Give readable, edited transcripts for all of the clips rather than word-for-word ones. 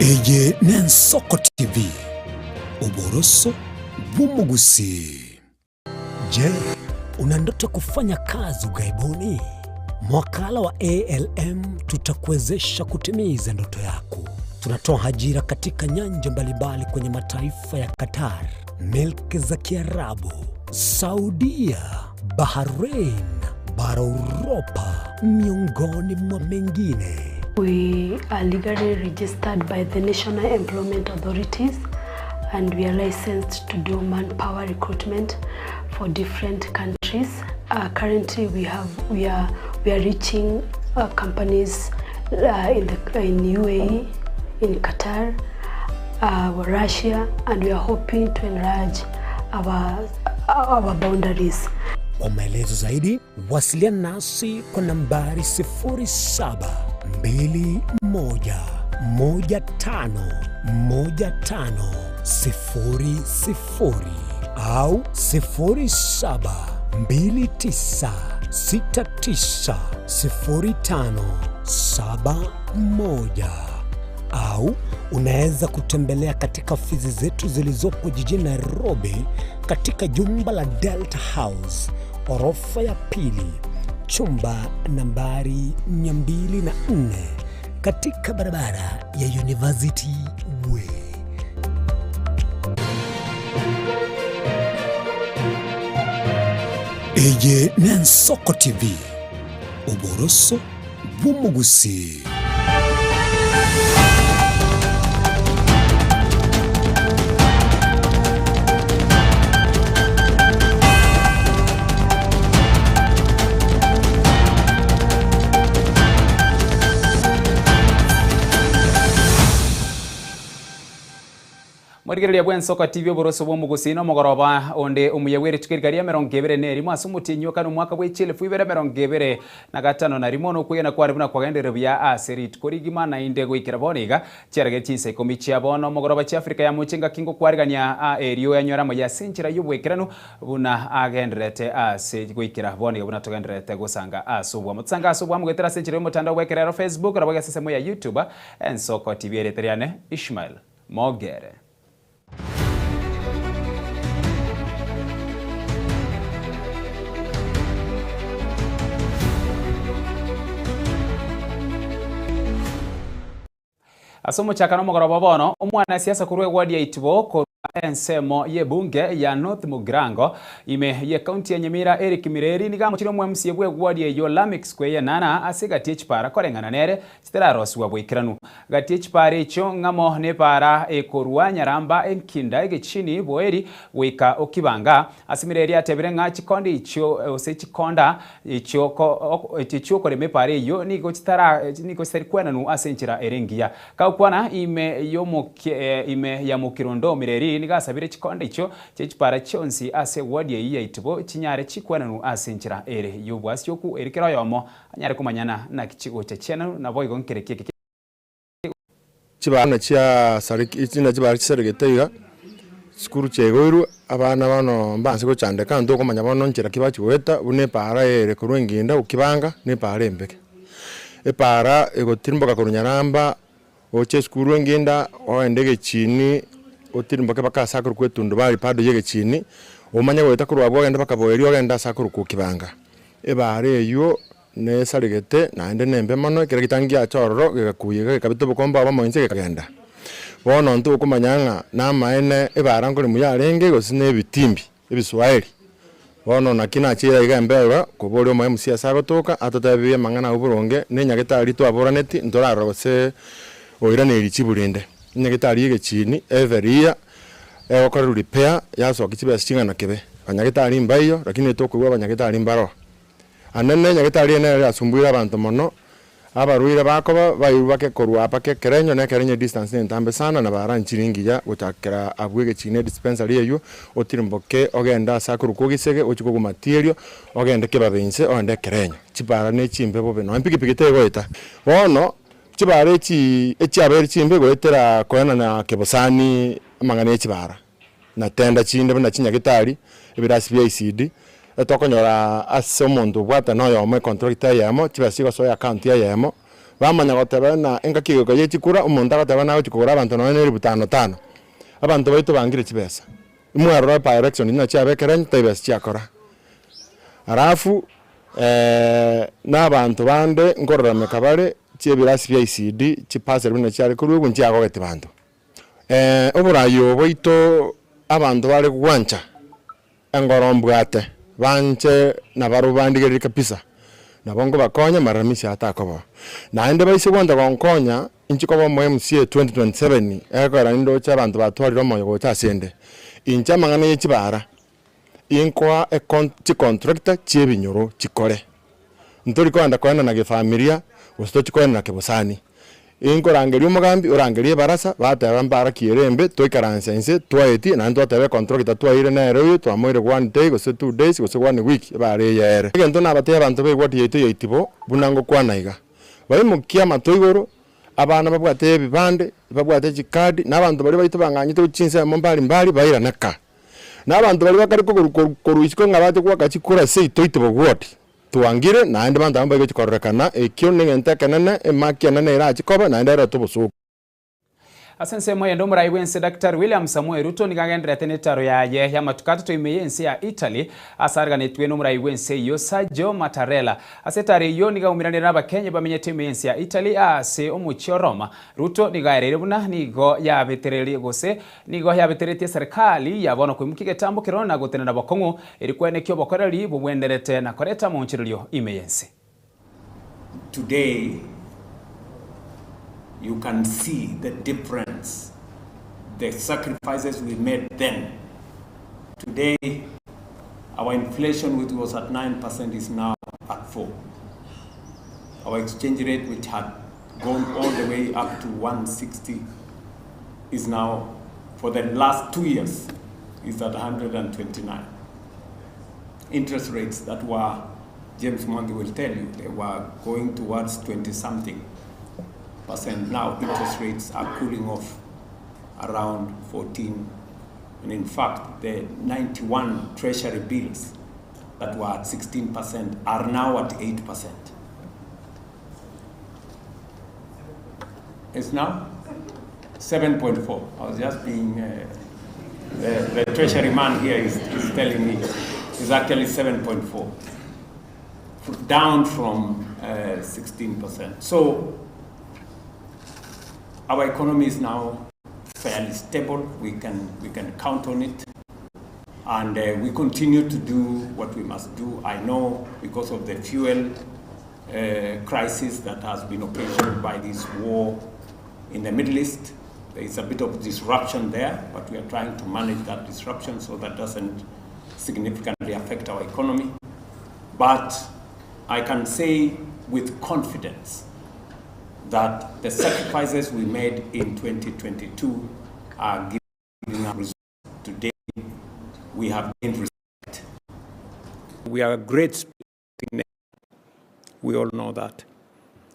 Eye Nensoko TV, uboroso bumugusi. Je, una ndoto kufanya kazi ughaibuni? Mwakala wa ALM tutakuwezesha kutimiza ndoto yako. Tunatoa ajira katika nyanja mbalimbali kwenye mataifa ya Qatar, Milki za Kiarabu, Saudia, Bahrain, bara Europa, miongoni mwa mengine. We are legally registered by the National Employment Authorities and we are licensed to do manpower recruitment for different countries. Currently we are reaching companies in UAE, in Qatar, Russia, and we are hoping to enlarge our boundaries. Kwa maelezo zaidi, wasiliana nasi kwa nambari 0721151500 au 0729690571 au unaweza kutembelea katika ofisi zetu zilizopo jijini Nairobi katika jumba la Delta House, orofa ya pili, chumba nambari 204 katika barabara ya University Way. Eye Nensoko TV, uboroso bumugusi. Murigereria bwa Nsoka TV oboroso bwo mugusino mogoroba onde umuyewere tukirigaria 20 mwasumutinyo kanu mwaka bwe chile fuibere 2025 na rimono kuyena kwari buna kwagendere bya aserit korigima na inde gwikira boniga cyarage Chinsa Ikomi cyabona mogoroba cya Afrika ya muchinga kingo kwariganya eriyo yanyoramo ya sinchira yubwekirano buna agenderete ase gwikira boniga buna tugenderete gusanga asubwa mutsanga asubwa mugwetera sinchira mutandao wekera Facebook rabaga sesemo ya YouTube Nsoka TV ereteriane Ishmael Mogere. Asomo chakano mogoroba bono omwana siasa kurwe wadi ya Itiboko ensemo ye bunge ya North Mugirango ime ye county ya Nyamira Eric Mireri nigamo chiro mwamsi yebwe wadi ya Yolamix kwe ya nana asiga tiechpara korengana nere stera roswa bwikiranu gatiechpara icho ngamo ne para ekorwa nyaramba enkinda egechini boeri wika okibanga asimireri atebirenga chikondi icho osechikonda icho koreme pare yo nigo chitari kwenanu asenchira erengia kaukwana ime ya mukirondo Mireri nigasabire chikonde icho chechipara chonsi ase wadi ya Itibo chinyare chikwenanu asenchira ere yobwasi yoku erikero yomo anyare kumanyana na kichigo chechena na boigo nkerekeke chibana chia sariki itina chibara chisaregeteiga skuru chegoiru abana bano mbanse ko chande kandi ko manya bano nchira kibachi weta une para ere kurwenginda ukibanga ne para embeke e para egotirimboka kurunyaramba oche skuru ngenda oendege chini otirimboka bakasakuru kwetundu bali pado yege chini omanya weta kurwabwo genda bakaboeri ogenda sakuru kukibanga e bare eyo ne saregete naende nembe mano kira gitangia achororo gakuyega kabito bokomba abamonse kagenda bono ntu kumanyanga na maene ebarango ni muyarenge gosine bitimbi ebiswaeli bono nakina chira igambera kubori omo MC asagotoka atatabiye mangana uburonge nenyagitari twaboraneti ndoraro se oirane richiburinde nyagitari yege chini everia okora repair yaso kichibe singa na kebe anyagitari mbayo lakini tokugwa banyagitari mbaro anene nyagitari ene asumbuira abantu mono abaruira bakoba bayubake korwa apake kerenyo ne kerenyo distance ntambe sana na baranchiringiya gutakira abwege chine dispensary yeyo otirimboke ogenda sakuru kugisege ochiko material ogenda kebabense onde kerenyo chipara ne chimbe bobe no mpiki tegoita bono chibara echiabere chimbe goetera koena na kebosani amangane chibara na tenda chinde na chinyagitari ebirasi bya ICD etokonyora ase omonto bwata no yo me contractor yamo chibasigo so account ya yamo bamanya goteba na enga kigoko ye chikura umuntu agateba nawe chikura abantu na 5,000 abantu baitu bangire chibesa imwaro pa election ina cha bekera ntibesa chiakora arafu n'abantu bande ngorora mekabare chebirasi bya ICD chipase bino cyari kuri ubu ntiago gete bantu oburayo boito abantu bari kwancha engorombwate banche na barubandigere kapisa nabongo bakonya maramisi atakobo naende baise gwanda gonkonya inchikobo mu MCA 2027 ekora ndo cha abantu batwarira moyo gocha sende incha mangana y'ikibara inkwa contractor chebinyoro chikore ntori kwanda kwenda na gefamilia usto kwenda na kebosani inko rangeri umugambi urangeri barasa bataba mbara kirembe toikaransa inse twaeti na ndo tabe contractor twaire na ero twamwire 1 day go 2 days go 1 week bare yere ngento na bataya abantu be gwati yeto yitibo bunango kwanaiga bari mukia matoigoro abana babwate bibande babwate chikadi n'abantu bari baito banganyite uchinsa mbali mbali baira naka n'abantu bari bakari koruishiko ngabate kwa kachikura sei toitebo gwati tuangire na ande bantu ambaye chikorekana ekyo ningente kanana emakia nana ira chikoba na ndera tubusu asense moye ndo murai wense Dr. William Samuel Ruto nigagendera tenetaro yaye ya matukatu toimeyense ya Italy asarga netwe no murai wense yo Sergio Mattarella asetare yo nigaumiranira n'abakenya bamenye timeyense ya Italy ase omuchio Roma Ruto nigaerere buna nigo ya vetereri gose nigo ya vetereti serikali yabona kwimukige tambo kirona gotena nabakongo erikwene kyo bokoreri bubwenderete na koreta munchirilyo imeyense. Today you can see the difference, the sacrifices we made then. Today, our inflation, which was at 9%, is now at 4%. Our exchange rate, which had gone all the way up to 160, is now, for the last 2 years, is at 129. Interest rates that were, James Mwangi will tell you, they were going towards 20-something. Now interest rates are cooling off around 14, and in fact the 91 treasury bills that were at 16% are now at 8%. It's now 7.4. I was just being the treasury man here is telling me it's actually 7.4, down from 16%. So our economy is now fairly stable. We can count on it, and we continue to do what we must do. I know because of the fuel crisis that has been occasioned by this war in the Middle East, there is a bit of disruption there, but we are trying to manage that disruption so that doesn't significantly affect our economy. But I can say with confidence that the sacrifices we made in 2022 are giving us results. Today, we have gained respect. We are a great sporting nation. We all know that.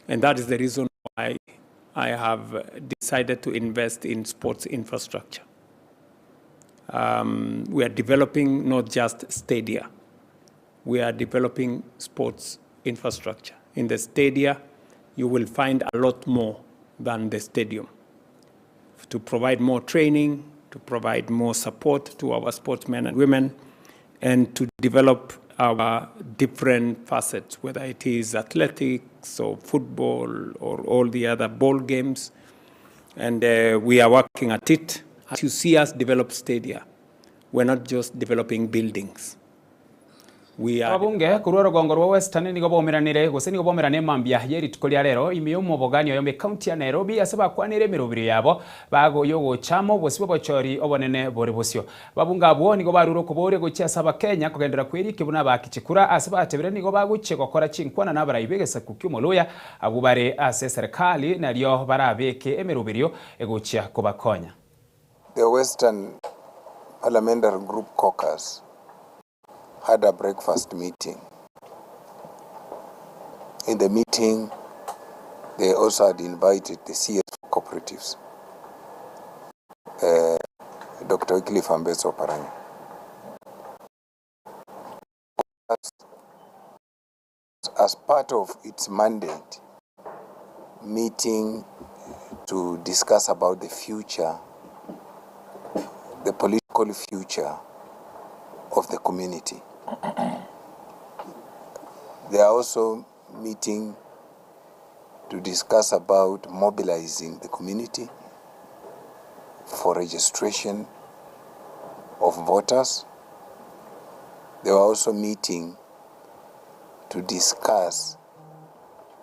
And that is the reason why I have decided to invest in sports infrastructure. We are developing not just stadia. We are developing sports infrastructure. In the stadia, you will find a lot more than the stadium. To provide more training, to provide more support to our sportsmen and women, and to develop our different facets, whether it is athletics or football or all the other ball games. And we are working at it. As you see us develop stadia, we're not just developing buildings. Abunge kuroro gongorwa Western nigo bomiranire gose nigo bomirane mambia yeri tukolia rero imiyo mubogani yo me county ya Nairobi asaba kwanire mirubiri yabo bago yogo chamo bosibo bochori obonene bori bosio babunga abo nigo baruro kubore gocha saba Kenya kugendera kweri kibuna bakichikura asaba atebere nigo baguche gokora chinkwana nabara ibegesa kukyumoloya abubare ase serikali nariyo barabeke emirubiriyo egocha kubakonya. The Western Parliamentary Group Caucus had a breakfast meeting. In the meeting, they also had invited the CS cooperatives, Dr. Wycliffe Ambeso Paranya. As part of its mandate, meeting to discuss about the future, the political future of the community. They are also meeting to discuss about mobilizing the community for registration of voters. They were also meeting to discuss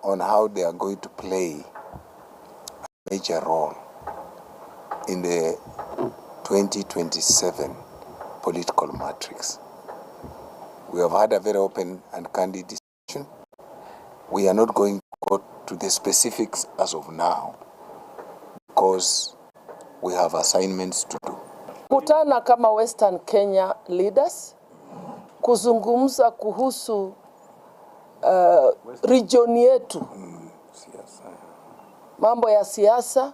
on how they are going to play a major role in the 2027 political matrix. We have had a very open and candid discussion. We are not going to go to the specifics as of now because we have assignments to do. Kutana kama Western Kenya leaders kuzungumza kuhusu region yetu, mambo ya siasa,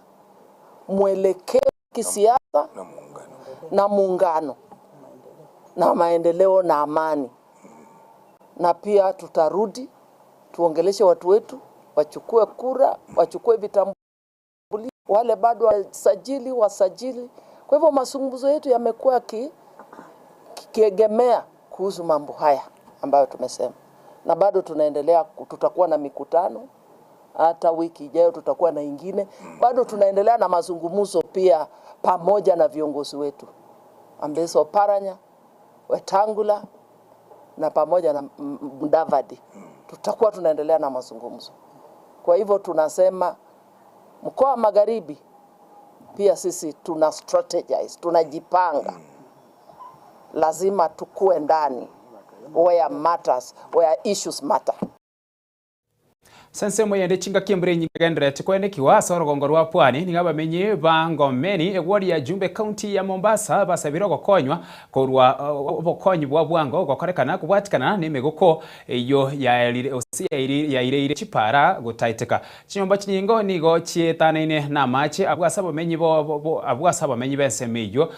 mwelekeo kisiasa na muungano na maendeleo na amani. Na pia tutarudi tuongeleshe watu wetu wachukue kura, wachukue vitambulisho, wale bado wasajili. Kwa hivyo mazungumzo yetu yamekuwa kiegemea kuhusu mambo haya ambayo tumesema. Na bado tunaendelea, tutakuwa na mikutano, hata wiki ijayo tutakuwa na ingine. Bado tunaendelea na mazungumzo pia pamoja na viongozi wetu, Ambeso Paranya, Wetangula na pamoja na Mudavadi. Tutakuwa tunaendelea na mazungumzo. Kwa hivyo tunasema mkoa wa Magharibi pia sisi tuna strategize, tunajipanga. Lazima tukue ndani where matters, where issues matter. Sense moyende chinga kiembre nyingendre tikwene kiwasa rugongo rwa Pwani ningaba menye bangomeni egwari ya Jumbe County ya Mombasa basabiro gokonywa korwa obokonyi bwa bwango gokorekana kubwatikana nemegoko eyo ya ire chipara gotaiteka chinyomba chinyingo nigo chietanaine na mache abwasaba menyi abwasaba menyi bensemeyo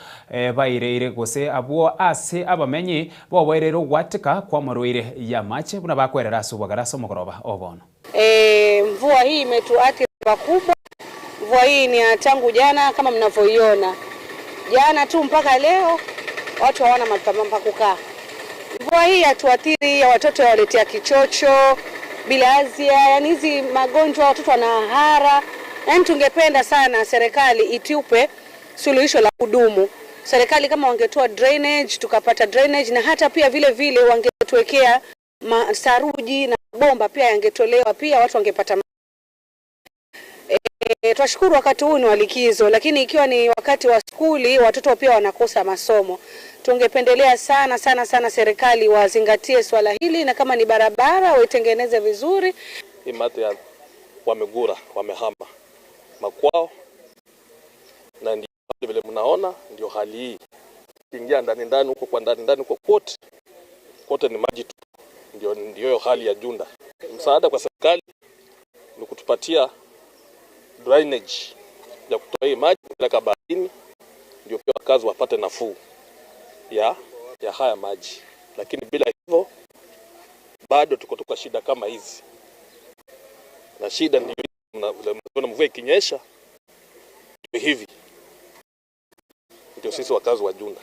baire gose abwo ase abamenyi bo boirero gwatika kwa morwire ya mache buna bakwerera subagaraso mugoroba obono. Mvua hii imetuathiri pakubwa. Mvua hii ni tangu jana kama mnavyoiona. Jana tu mpaka leo watu hawana mahali pa kukaa. Mvua hii hatuathiri ya watoto waletea kichocho, bilazia, yani hizi magonjwa watoto wanahara. Yani tungependa sana serikali itupe suluhisho la kudumu. Serikali kama wangetoa drainage, tukapata drainage, na hata pia vile wangetuwekea saruji na bomba pia yangetolewa, pia watu wangepata. Tunashukuru wakati huu ni walikizo, lakini ikiwa ni wakati wa skuli watoto pia wanakosa masomo. Tungependelea sana serikali wazingatie swala hili, na kama ni barabara waitengeneze vizuri. Imati ya wamegura, wamehama makwao, na ndio vile mnaona ndio hali hii. Ingia ndani huko kwa ndani huko kote ni maji tu. Ndio hali ya Junda. Msaada kwa serikali ni kutupatia drainage ya kutoa hii maji kupeleka baharini, ndio pia wakazi wapate nafuu ya haya maji. Lakini bila hivyo bado tuko shida kama hizi. Na shida ndio mvua ikinyesha ndio hivi. Ndio sisi wakazi wa Junda.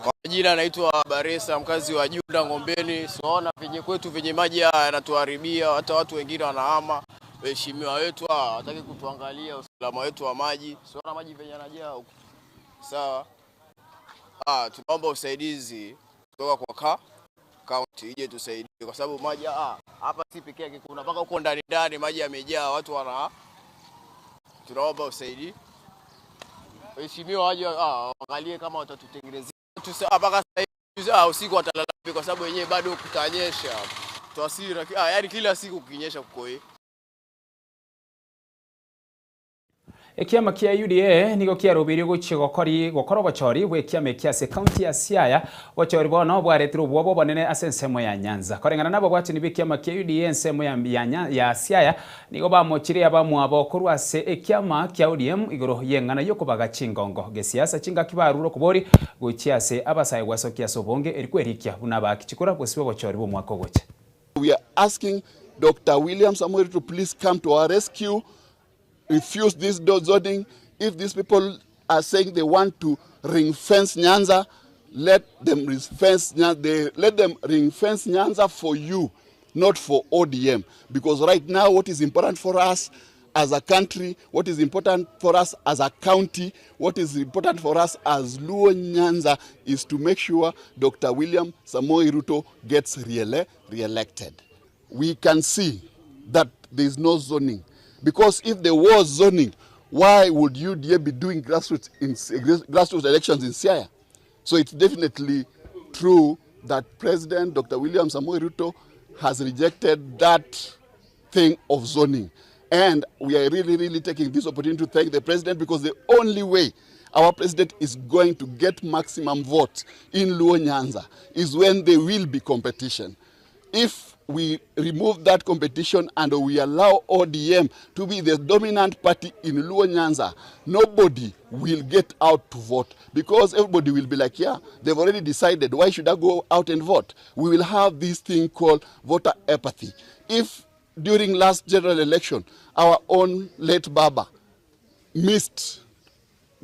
Kwa jina naitwa Baresa, mkazi wa Junda Ngombeni. Siona venye kwetu venye maji yanatuharibia, hata watu wengine wanahama. Waheshimiwa wetu hataki kutuangalia usalama wetu wa maji. Siona maji venye yanajaa huko. Sawa. Tunaomba usaidizi kutoka kwa county ije tusaidie, kwa sababu maji hapa si pekee yake, kuna mpaka huko ndani maji yamejaa, watu tunaomba usaidizi. Waheshimiwa waje waangalie kama watatutengenezea mpaka sasa usiku watalala, kwa sababu wenyewe bado kutanyesha. Tuasira yani kila siku kinyesha kuko hii. Ekiama kia UDA nigo kia rubiri gukoro bochori we kiame kia se county ya Siaya bochori bono bwaretiro bwobo bonene asensemo ya Nyanza korengana nabo bwati nibi kiama kia UDA ensemo ya Siaya nigo bamochire abamwa bokorwa se ekiama kia ODM igoro yengana yokubaga chingongo gesiasa chinga kibaruro kubori guchia se abasaye gwasokia sobonge erikwerikia bunaba kichikora bwesibo bochori bo mwako goche. We are asking Dr. William Samoei to please come to our rescue, refuse this zoning. If these people are saying they want to ring fence Nyanza, let them ring fence Nyanza for you, not for ODM. Because right now what is important for us as a country, what is important for us as a county, what is important for us as Luo Nyanza is to make sure Dr. William Samoei Ruto gets re-elected. We can see that there is no zoning. Because if there was zoning, why would UDA be doing grassroots elections in Siaya? So it's definitely true that President Dr. William Samoei Ruto has rejected that thing of zoning. And we are really taking this opportunity to thank the president, because the only way our president is going to get maximum votes in Luo Nyanza is when there will be competition. If we remove that competition and we allow ODM to be the dominant party in Luo Nyanza, nobody will get out to vote, because everybody will be like, yeah, they've already decided, why should I go out and vote? We will have this thing called voter apathy. If during last general election, our own late Baba missed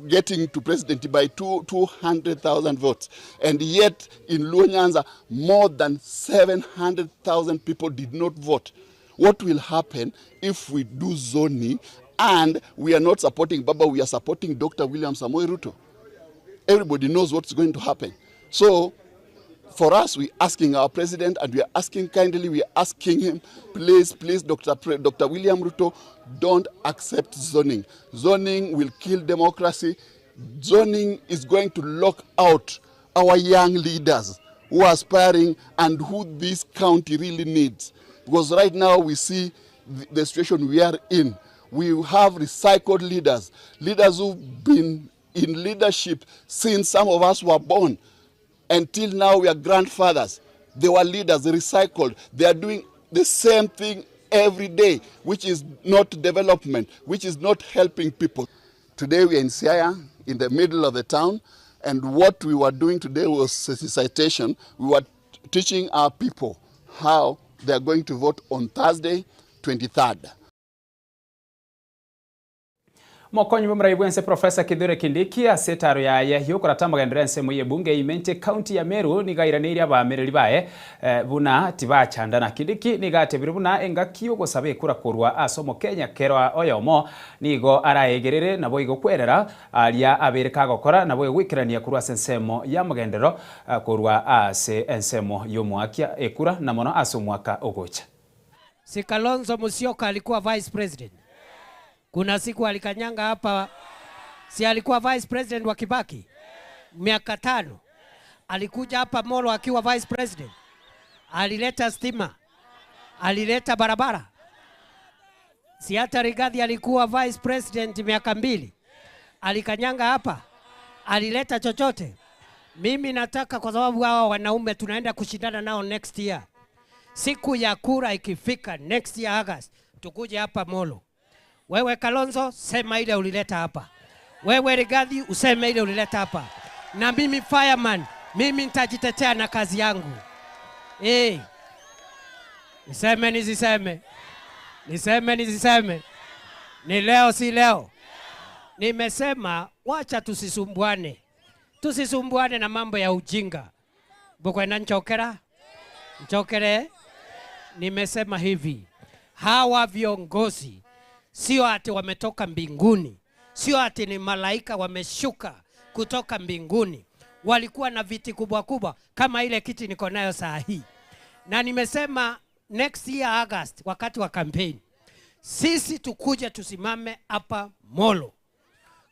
getting to presidency by 200,000 votes, and yet in Luo Nyanza, more than 700,000 people did not vote. What will happen if we do zoning and we are not supporting Baba, we are supporting Dr. William Samoei Ruto? Everybody knows what's going to happen. So for us, we're asking our president, and we are asking kindly, we are asking him, please, Dr. William Ruto, don't accept zoning. Zoning will kill democracy. Zoning is going to lock out our young leaders who are aspiring and who this county really needs. Because right now we see the situation we are in. We have recycled leaders, leaders who've been in leadership since some of us were born. Until now, we are grandfathers. They were leaders, recycled. They are doing the same thing every day, which is not development, which is not helping people. Today we are in Siaya, in the middle of the town, and what we were doing today was sensitization. We were teaching our people how they are going to vote on Thursday, 23rd. Mokonyi muraibuense Profesa Kithure Kindiki asetaro yaye yukora magenderense muye bunge imente county ya Meru nigairanira abamereri bae buna tibachandana. Kindiki nigatebire buna engaki ugosabe kura kurwa asomo Kenya kerwa oyomo nigo araegerere nabo igokwerera alia abereka gokora nabo igwikirania kurwa sensemo ya magendero kurwa ase ensemo yomwakia ekura na mono asomwaka ogocha. Si Kalonzo Musyoka alikuwa vice president. Kuna siku alikanyanga hapa, si alikuwa vice president wa Kibaki miaka 5. Alikuja hapa Molo akiwa vice president, alileta stima, alileta barabara. Si hata Rigathi alikuwa vice president miaka 2, alikanyanga hapa, alileta chochote. Mimi nataka, kwa sababu hawa wanaume tunaenda kushindana nao next year, siku ya kura ikifika next year August, tukuje hapa Molo. Wewe Kalonzo, sema ile ulileta hapa. Wewe Rigathi, useme ile ulileta hapa. Na mimi fireman, mimi nitajitetea na kazi yangu. Niseme nisiseme. Niseme nisiseme. Ni leo si leo. Nimesema wacha tusisumbuane. Tusisumbuane na mambo ya ujinga. Bukwenda nchokera? Nchokere? Nimesema hivi. Hawa viongozi sio ati wametoka mbinguni, sio ati ni malaika wameshuka kutoka mbinguni. Walikuwa na viti kubwa kubwa kama ile kiti niko nayo saa hii. Na nimesema next year August, wakati wa campaign, sisi tukuje tusimame hapa Molo.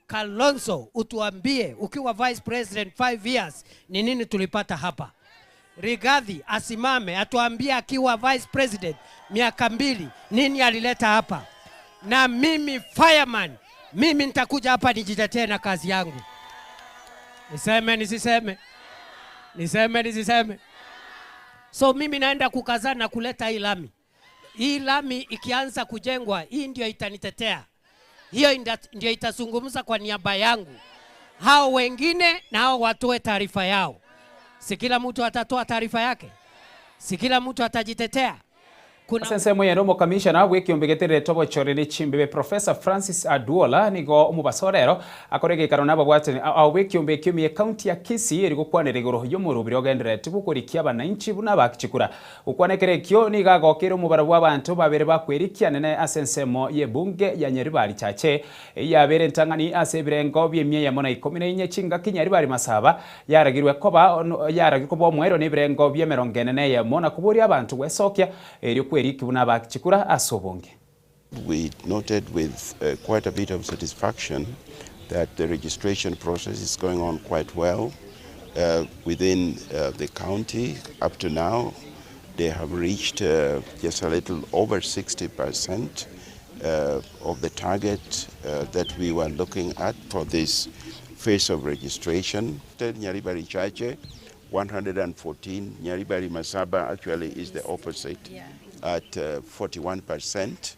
Kalonzo, utuambie ukiwa vice president 5 years ni nini tulipata hapa. Rigathi asimame atuambie akiwa vice president miaka 2 nini alileta hapa. Na mimi fireman, mimi nitakuja hapa nijitetee na kazi yangu. Niseme nisiseme. Niseme nisiseme. So mimi naenda kukazana kuleta hii lami. Hii lami ikianza kujengwa, hii ndio itanitetea. Hiyo ndio itazungumza kwa niaba yangu. Hao wengine na hao watoe taarifa yao. Si kila mtu atatoa taarifa yake? Si kila mtu atajitetea? Sense moyendo mo commissioner wikiombegete tobo chorene chimbe Professor Francis Aduola nigo umubasorero akorege karona babwate awikiombe kiomie county ya Kisii eri gukwanere igoro y'omurubiri ogendere tibukurikia abananchi buna bakikura ukwanekere kyo niga gokere umubara w'abantu babere bakwerikia nene asensemo yebunge ya Nyaribari chache yabere ntangani asebirengo byemye ya mona Ikomi na inye chinga kinyaribari masaba yaragirwe koba omwero nibirengo byemerongenene ya mona kuburi abantu wesokya eri We noted with quite a bit of satisfaction that the registration process is going on quite well within the county. Up to now, they have reached just a little over 60% of the target that we were looking at for this phase of registration. Nyaribari Chache, 114. Nyaribari Masaba actually is the opposite, at 41%.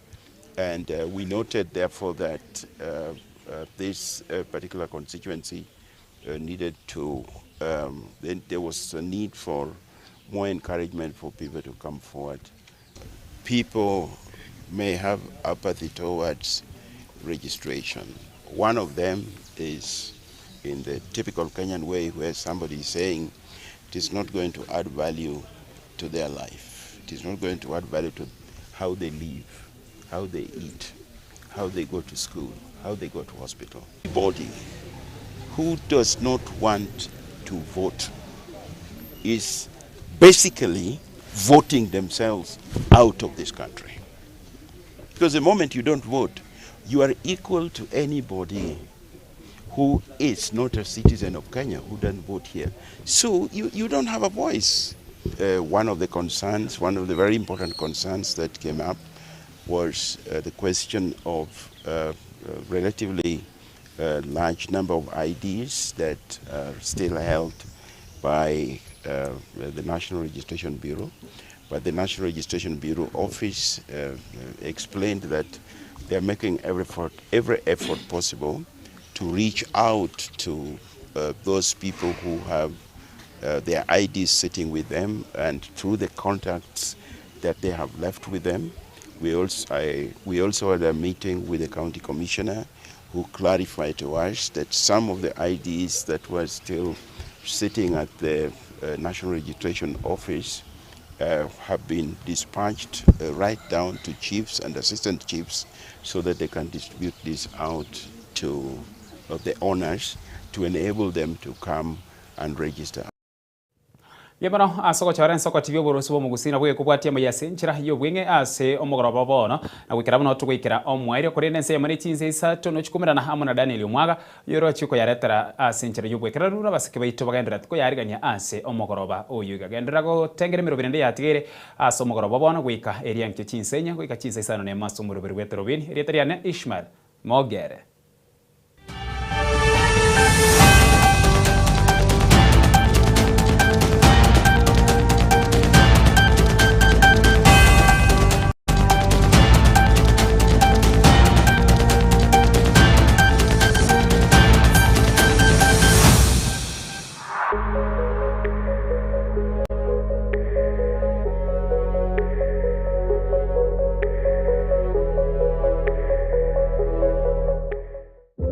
And we noted therefore that this particular constituency needed to, then there was a need for more encouragement for people to come forward. People may have apathy towards registration. One of them is in the typical Kenyan way where somebody is saying, it is not going to add value to their life. It is not going to add value to how they live, how they eat, how they go to school, how they go to hospital. Anybody who does not want to vote is basically voting themselves out of this country. Because the moment you don't vote, you are equal to anybody who is not a citizen of Kenya, who doesn't vote here. So you don't have a voice. One of the concerns, one of the very important concerns that came up was the question of relatively large number of IDs that are still held by the National Registration Bureau. But the National Registration Bureau office explained that they're making every effort possible to reach out to those people who have their IDs sitting with them, and through the contacts that they have left with them. We also had a meeting with the county commissioner who clarified to us that some of the IDs that were still sitting at the National Registration Office have been dispatched right down to chiefs and assistant chiefs so that they can distribute this out to the owners to enable them to come and register. Yebano asoko charen soko TV borosi bo mugusina bwe kubwatia mayasenchira yo bwenge ase omogoroba bono na gwikira bono tugwikira omwaire kuri nense yamani Chinsa isato no chikumira na hamuna Daniel Mwaga yoro chiko yaretera asenchira yo bwekira rura basike bayito bagendera tiko yariganya ase omogoroba oyuga gendera go tengere miro birende yatigere ase omogoroba bono gwika area nke Chinsa nya gwika Chinsa isano ne maso muro birwetero bin erietariane Ishmael Mogere.